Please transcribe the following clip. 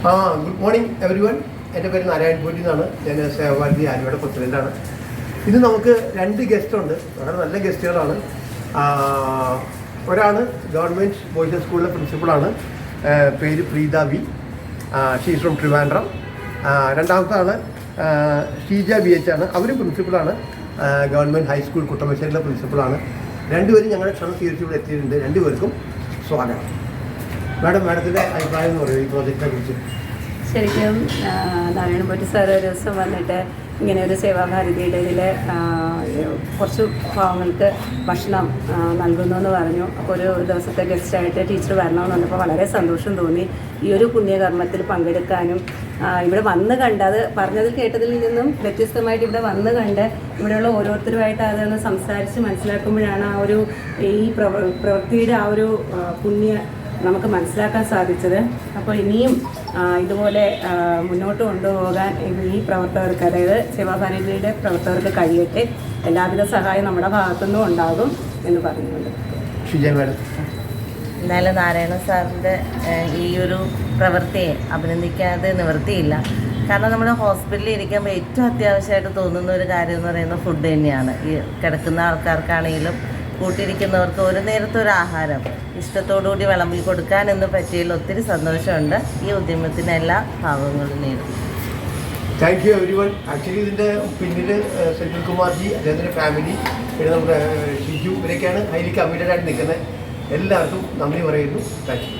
Good morning every one. എൻ്റെ പേര് നാരായൺ പോറ്റി എന്നാണ്. ഞാൻ സേവാഭാരതി ആലുവയുടെ പ്രസിഡൻ്റാണ്. ഇന്ന് നമുക്ക് 2 ഗസ്റ്റുണ്ട്. വളരെ നല്ല ഗസ്റ്റുകളാണ്. ഒരാൾ ഗവൺമെൻറ് ബോയ്സ് സ്കൂളിലെ പ്രിൻസിപ്പളാണ്. പേര് Preetha V. She's from Trivandrum. രണ്ടാമത്തെ ആൾ ഷീജ ബി എച്ച് ആണ്. അവരും പ്രിൻസിപ്പളാണ്. Government high school കുട്ടമശ്ശേരിയിലെ പ്രിൻസിപ്പളാണ്. രണ്ടുപേരും ഞങ്ങളുടെ ക്ഷണം സ്വീകരിച്ച് ഇവിടെ എത്തിയിട്ടുണ്ട്. രണ്ടുപേർക്കും സ്വാഗതം. മാഡത്തിൻ്റെ അഭിപ്രായം എന്ന് പറയും ഈ പ്രോജക്റ്റിനെ കുറിച്ച്? ശരിക്കും നാരായണ പോറ്റി സാർ ഒരു ദിവസം വന്നിട്ട് ഇങ്ങനെ ഒരു സേവാഭാരതിയുടെ ഇതിൽ കുറച്ച് പാവങ്ങൾക്ക് ഭക്ഷണം നൽകുന്നു എന്ന് പറഞ്ഞു. അപ്പോൾ ഒരു ദിവസത്തെ ഗസ്റ്റായിട്ട് ടീച്ചർ വരണമെന്ന് പറഞ്ഞപ്പോൾ വളരെ സന്തോഷം തോന്നി. ഈ ഒരു പുണ്യകർമ്മത്തിൽ പങ്കെടുക്കാനും ഇവിടെ വന്ന് കണ്ട്, അത് പറഞ്ഞതിൽ കേട്ടതിൽ നിന്നും വ്യത്യസ്തമായിട്ട് ഇവിടെ വന്ന് കണ്ട് ഇവിടെയുള്ള ഓരോരുത്തരുമായിട്ട് അതൊന്ന് സംസാരിച്ച് മനസ്സിലാക്കുമ്പോഴാണ് ആ ഒരു ഈ പ്രവൃത്തിയുടെ ആ ഒരു പുണ്യ നമുക്ക് മനസ്സിലാക്കാൻ സാധിച്ചത്. അപ്പോൾ ഇനിയും ഇതുപോലെ മുന്നോട്ട് കൊണ്ടുപോകാൻ ഈ പ്രവർത്തകർക്ക്, അതായത് സേവാഭാരതിയുടെ പ്രവർത്തകർക്ക് കഴിയട്ടെ. എല്ലാവിധ സഹായം നമ്മുടെ ഭാഗത്തുനിന്നും ഉണ്ടാകും എന്ന് പറയുന്നുണ്ട്. എന്നാലും നാരായണ സാറിൻ്റെ ഈ ഒരു പ്രവൃത്തിയെ അഭിനന്ദിക്കാതെ നിവൃത്തിയില്ല. കാരണം നമ്മുടെ ഹോസ്പിറ്റലിൽ ഇരിക്കുമ്പോൾ ഏറ്റവും അത്യാവശ്യമായിട്ട് തോന്നുന്ന ഒരു കാര്യം എന്ന് പറയുന്നത് ഫുഡ് തന്നെയാണ്. ഈ കിടക്കുന്ന ആൾക്കാർക്കാണെങ്കിലും കൂട്ടിയിരിക്കുന്നവർക്ക് ഒരു നേരത്തെ ഒരു ആഹാരം ഇഷ്ടത്തോടുകൂടി വിളമ്പി കൊടുക്കാനെന്ന് പറ്റിയതിൽ ഒത്തിരി സന്തോഷമുണ്ട്. ഈ ഉദ്യമത്തിന് എല്ലാ ഭാവങ്ങളും നേടും. Thank you every one. Actually ഇതിൻ്റെ പിന്നിൽ സെൻട്രൽ കുമാർജി, അദ്ദേഹത്തിൻ്റെ ഫാമിലി, പിന്നെ നമ്മുടെ ഷിജു, ഇവരൊക്കെയാണ് ഹൈലി കമ്മിറ്റഡ് ആയിട്ട് നിൽക്കുന്നത്. എല്ലാവർക്കും നന്ദി പറയുന്നു. Thank you.